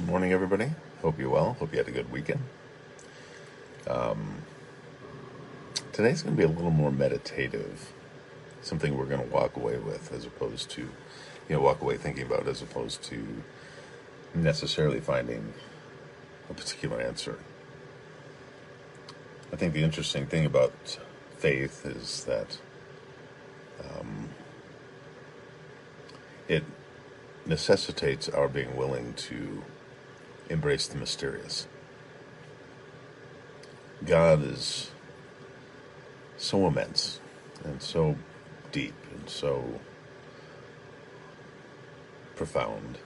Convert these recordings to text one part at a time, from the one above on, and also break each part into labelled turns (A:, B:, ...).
A: Good morning, everybody. Hope you're well. Hope you had a good weekend. Today's going to be a little more meditative, something we're going to walk away with as opposed to, walk away thinking about as opposed to necessarily finding a particular answer. I think the interesting thing about faith is that it necessitates our being willing to embrace the mysterious. God is so immense and so deep and so profound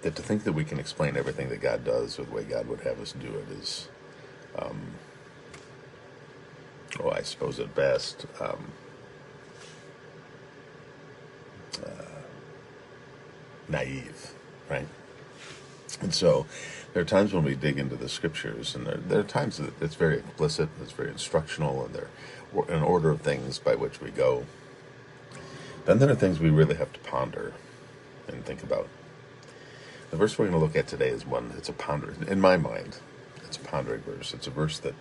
A: that to think that we can explain everything that God does or the way God would have us do it is, I suppose at best, naive, right? And so there are times when we dig into the scriptures, and there are times that it's very explicit, it's very instructional, and they're an order of things by which we go. Then there are things we really have to ponder and think about. The verse we're going to look at today is one, it's a pondering, in my mind, it's a pondering verse. It's a verse that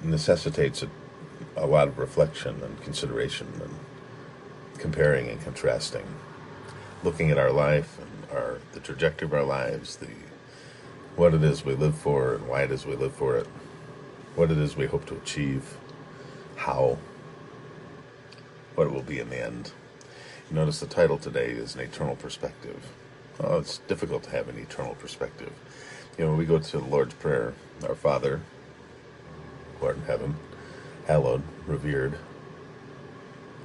A: necessitates a lot of reflection and consideration and comparing and contrasting, looking at our life and the trajectory of our lives, what it is we live for and why it is we live for it, what it is we hope to achieve, what it will be in the end. You notice the title today is An Eternal Perspective. Oh, it's difficult to have an eternal perspective. When we go to the Lord's Prayer, our Father, who art in heaven, hallowed, revered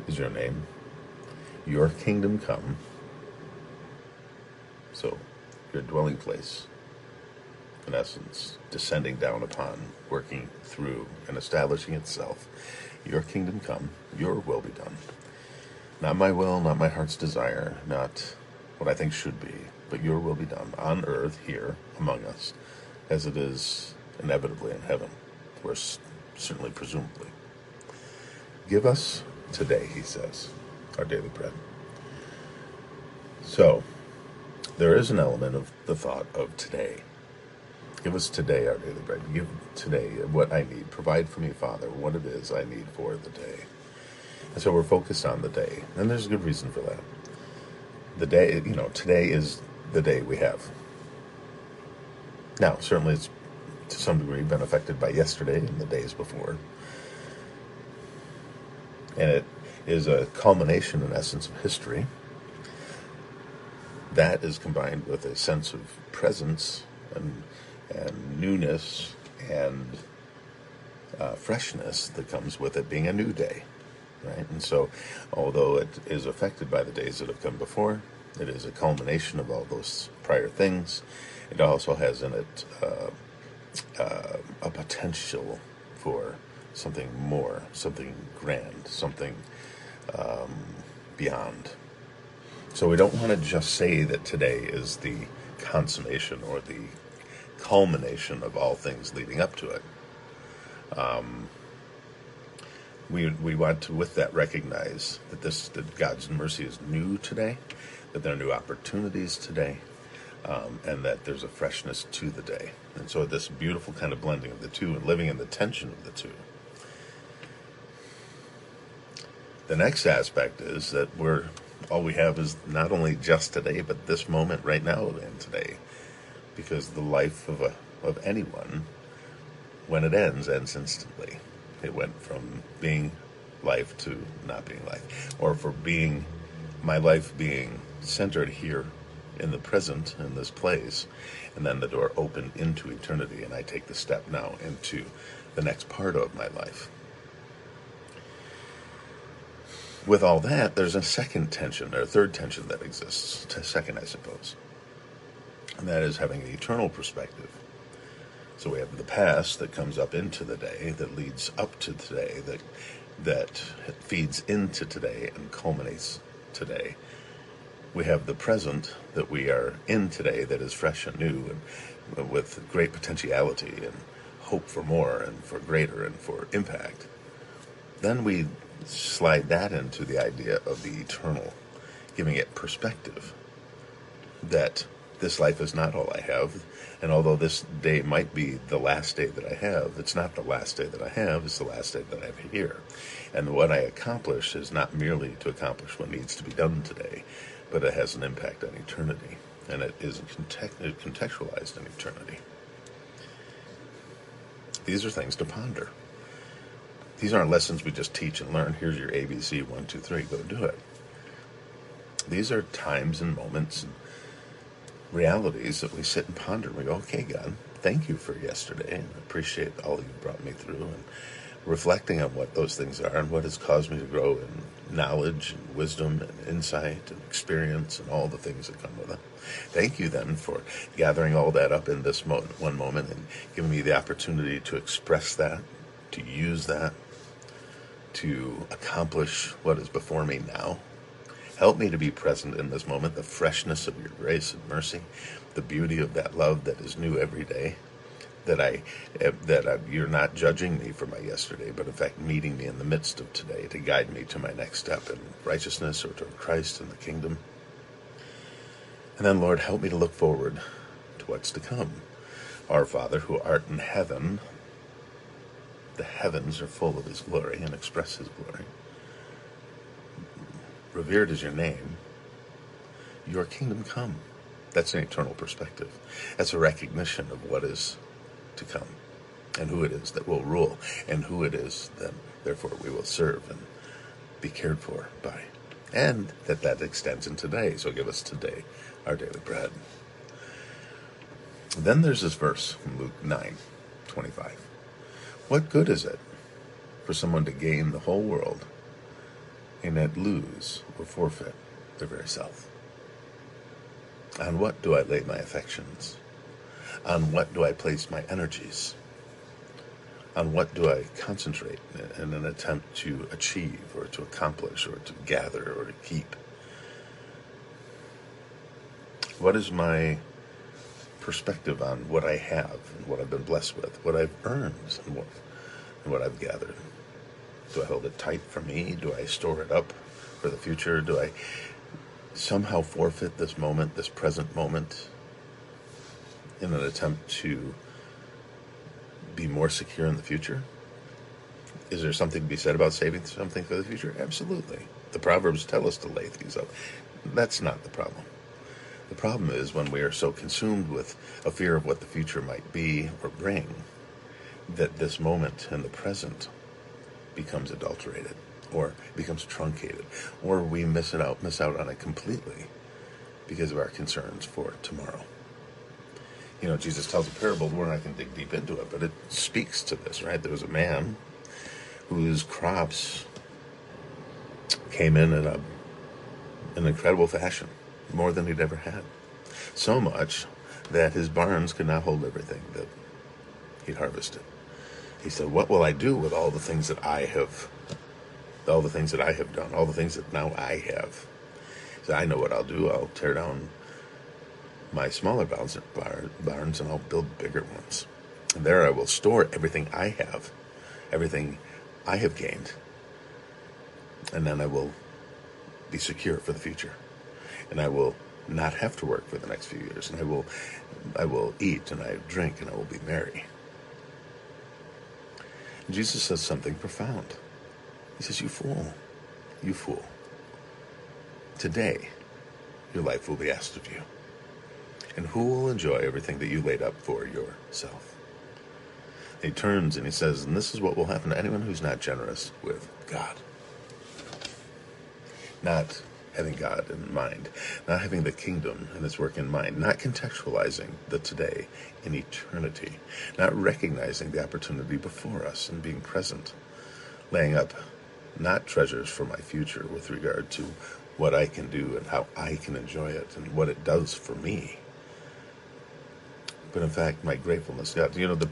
A: is your name. Your kingdom come. So, your dwelling place, in essence, descending down upon, working through, and establishing itself. Your kingdom come, your will be done. Not my will, not my heart's desire, not what I think should be, but your will be done on earth, here, among us, as it is inevitably in heaven, or certainly presumably. Give us today, he says, our daily bread. So, there is an element of the thought of today. Give us today our daily bread. Give today what I need. Provide for me, Father, what it is I need for the day. And so we're focused on the day. And there's a good reason for that. The day, today is the day we have. Now, certainly it's to some degree been affected by yesterday and the days before. And it is a culmination, in essence, of history. That is combined with a sense of presence and newness and freshness that comes with it being a new day, right? And so, although it is affected by the days that have come before, it is a culmination of all those prior things. It also has in it a potential for something more, something grand, something beyond. So we don't want to just say that today is the consummation or the culmination of all things leading up to it. We want to, with that, recognize that God's mercy is new today, that there are new opportunities today, and that there's a freshness to the day. And so this beautiful kind of blending of the two and living in the tension of the two. The next aspect is that all we have is not only just today, but this moment right now and today. Because the life of anyone, when it ends instantly. It went from being life to not being life. Or for my life being centered here in the present, in this place, and then the door opened into eternity, and I take the step now into the next part of my life. With all that, there's a second tension, or a third tension that exists. Second, I suppose. And that is having an eternal perspective. So we have the past that comes up into the day, that leads up to today, that feeds into today and culminates today. We have the present that we are in today that is fresh and new and with great potentiality and hope for more and for greater and for impact. Then we slide that into the idea of the eternal, giving it perspective, that This life is not all I have, and although this day might be the last day that I have, it's not the last day that I have, it's the last day that I have here. And what I accomplish is not merely to accomplish what needs to be done today, but it has an impact on eternity, and it is contextualized in eternity. These are things to ponder. These aren't lessons we just teach and learn. Here's your ABC, 1, 2, 3, go do it. These are times and moments and realities that we sit and ponder. We go, okay, God, thank you for yesterday, and I appreciate all you brought me through, and reflecting on what those things are and what has caused me to grow in knowledge and wisdom and insight and experience and all the things that come with it. Thank you then for gathering all that up in this one moment and giving me the opportunity to express that, to use that, to accomplish what is before me now. Help me to be present in this moment, the freshness of your grace and mercy, the beauty of that love that is new every day, you're not judging me for my yesterday, but in fact meeting me in the midst of today to guide me to my next step in righteousness or to Christ and the kingdom. And then, Lord, help me to look forward to what's to come. Our Father, who art in heaven, the heavens are full of his glory and express his glory. Revered is your name. Your kingdom come. That's an eternal perspective. That's a recognition of what is to come and who it is that will rule and who it is that therefore we will serve and be cared for by. And that extends in today. So give us today our daily bread. Then there's this verse from Luke 9:25. What good is it for someone to gain the whole world and yet lose or forfeit their very self? On what do I lay my affections? On what do I place my energies? On what do I concentrate in an attempt to achieve or to accomplish or to gather or to keep? What is my perspective on what I have and what I've been blessed with, what I've earned and what I've gathered? Do I hold it tight for me? Do I store it up for the future? Do I somehow forfeit this moment, this present moment, in an attempt to be more secure in the future? Is there something to be said about saving something for the future? Absolutely. The Proverbs tell us to lay things up. That's not the problem. The problem is when we are so consumed with a fear of what the future might be or bring, that this moment in the present becomes adulterated or becomes truncated, or we miss out on it completely because of our concerns for tomorrow. You know, Jesus tells a parable. We're not going to dig deep into it, but it speaks to this, right? There was a man whose crops came in an incredible fashion, more than he'd ever had. So much that his barns could not hold everything that he'd harvested. He said, what will I do with all the things that I have done, all the things that now I have? He said, I know what I'll do. I'll tear down my smaller barns and I'll build bigger ones. And there I will store everything I have, everything I have gained. And then I will be secure for the future. And I will not have to work for the next few years. And I will eat and I drink and I will be merry. And Jesus says something profound. He says, you fool, you fool. Today, your life will be asked of you. And who will enjoy everything that you laid up for yourself? He turns and he says, and this is what will happen to anyone who's not generous with God. Not having God in mind, not having the kingdom and its work in mind, not contextualizing the today in eternity, not recognizing the opportunity before us and being present, laying up not treasures for my future with regard to what I can do and how I can enjoy it and what it does for me, but in fact my gratefulness to God. You know, the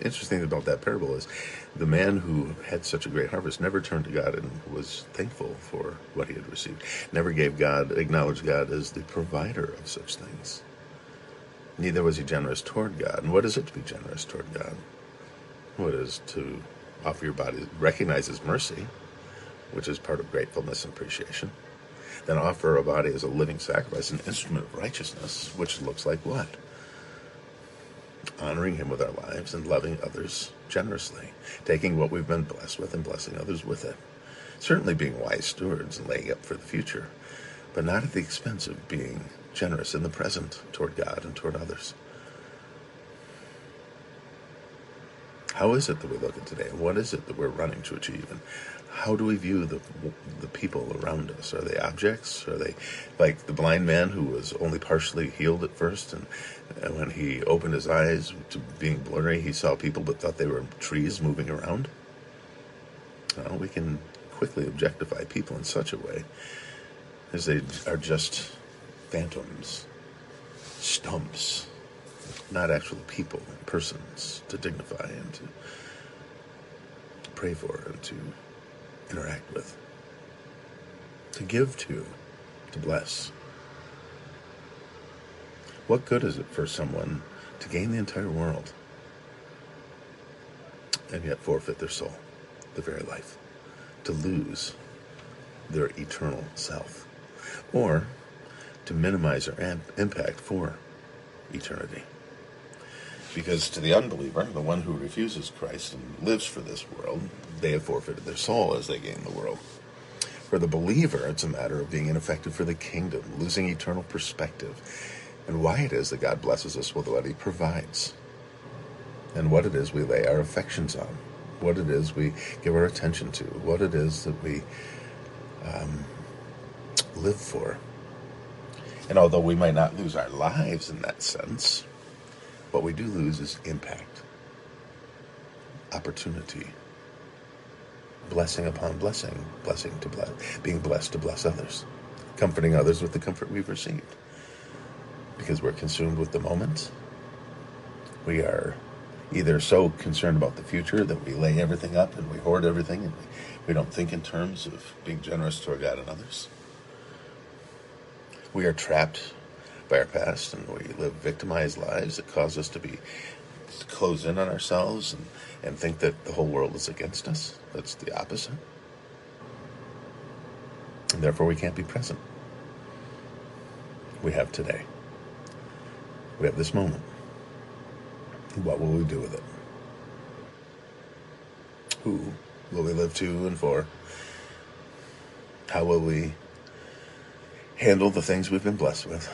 A: interesting thing about that parable is the man who had such a great harvest never turned to God and was thankful for what he had received, never acknowledged God as the provider of such things. Neither was he generous toward God. And what is it to be generous toward God? What is to offer your body, recognize his mercy, which is part of gratefulness and appreciation, then offer a body as a living sacrifice, an instrument of righteousness, which looks like what? Honoring him with our lives and loving others generously, taking what we've been blessed with and blessing others with it. Certainly being wise stewards and laying up for the future, but not at the expense of being generous in the present toward God and toward others. How is it that we look at today? And what is it that we're running to achieve? And how do we view the people around us? Are they objects? Are they like the blind man who was only partially healed at first, and when he opened his eyes to being blurry, he saw people but thought they were trees moving around? Well, we can quickly objectify people in such a way as they are just phantoms, stumps, not actual people and persons to dignify and to pray for and to interact with, to give to bless. What good is it for someone to gain the entire world and yet forfeit their soul, their very life, to lose their eternal self, or to minimize their impact for eternity? Because to the unbeliever, the one who refuses Christ and lives for this world, they have forfeited their soul as they gain the world. For the believer, it's a matter of being ineffective for the kingdom, losing eternal perspective, and why it is that God blesses us with what he provides, and what it is we lay our affections on, what it is we give our attention to, what it is that we live for. And although we might not lose our lives in that sense, what we do lose is impact, opportunity, blessing upon blessing, blessing to bless, being blessed to bless others, comforting others with the comfort we've received. Because we're consumed with the moment. We are either so concerned about the future that we lay everything up and we hoard everything and we don't think in terms of being generous toward God and others. We are trapped by our past, and we live victimized lives that cause us to close in on ourselves and think that the whole world is against us. That's the opposite. And therefore we can't be present. We have today. We have this moment. What will we do with it? Who will we live to and for? How will we handle the things we've been blessed with?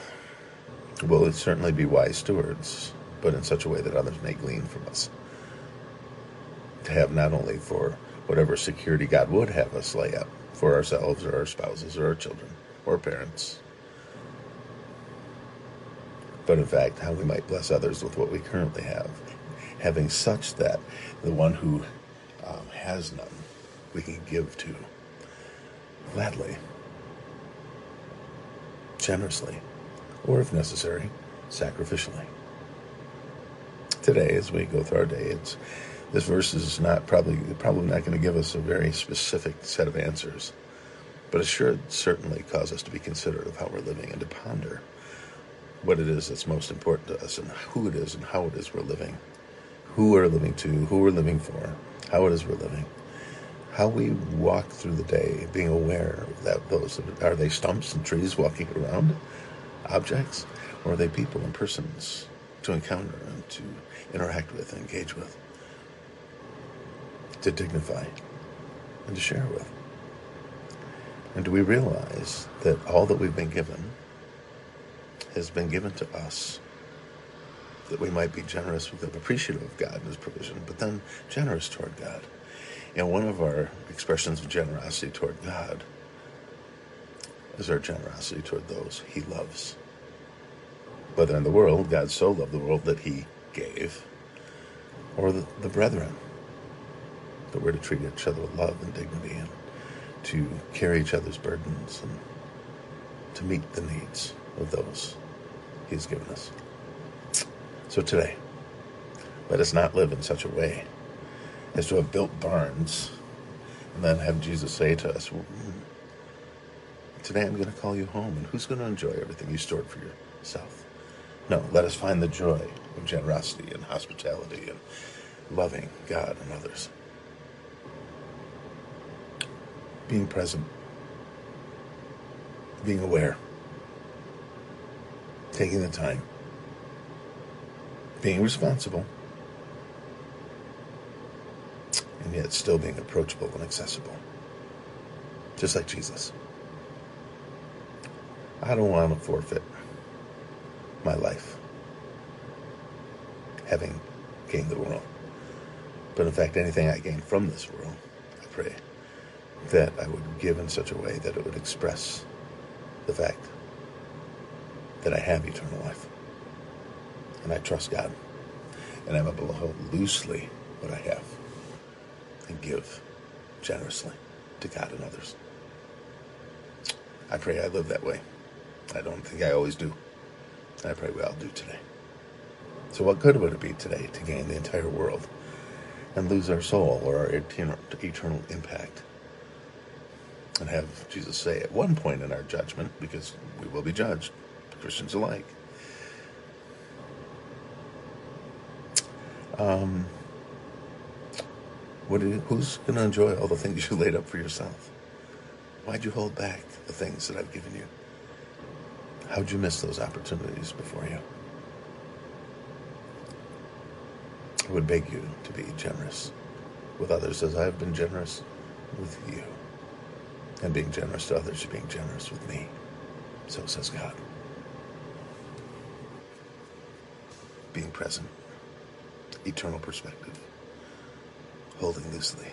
A: Will it certainly be wise stewards, but in such a way that others may glean from us? To have not only for whatever security God would have us lay up for ourselves or our spouses or our children or parents, but in fact how we might bless others with what we currently have, having such that the one who has none we can give to gladly, generously, or if necessary, sacrificially. Today, as we go through our day, this verse is probably not going to give us a very specific set of answers, but it should certainly cause us to be considerate of how we're living and to ponder what it is that's most important to us and who it is and how it is we're living, who we're living to, who we're living for, how it is we're living, how we walk through the day, being aware that are they stumps and trees walking around, objects, or are they people and persons to encounter and to interact with and engage with, to dignify and to share with? And do we realize that all that we've been given has been given to us, that we might be generous with them, appreciative of God and his provision, but then generous toward God? And one of our expressions of generosity toward God is our generosity toward those he loves. Whether in the world, God so loved the world that he gave, or the brethren, that we're to treat each other with love and dignity and to carry each other's burdens and to meet the needs of those he's given us. So today, let us not live in such a way as to have built barns and then have Jesus say to us, well, today I'm going to call you home, and who's going to enjoy everything you stored for yourself? No, let us find the joy of generosity and hospitality and loving God and others. Being present being aware, taking the time, being responsible, and yet still being approachable and accessible, just like Jesus. I don't want to forfeit my life having gained the world. But in fact, anything I gain from this world, I pray that I would give in such a way that it would express the fact that I have eternal life. And I trust God. And I'm able to hold loosely what I have and give generously to God and others. I pray I live that way. I don't think I always do. I pray we all do today. So what good would it be today to gain the entire world and lose our soul or our eternal impact? And have Jesus say at one point in our judgment, because we will be judged, Christians alike, who's going to enjoy all the things you laid up for yourself? Why'd you hold back the things that I've given you? How'd you miss those opportunities before you? I would beg you to be generous with others as I have been generous with you. And being generous to others, you're being generous with me. So says God. Being present, eternal perspective, holding loosely.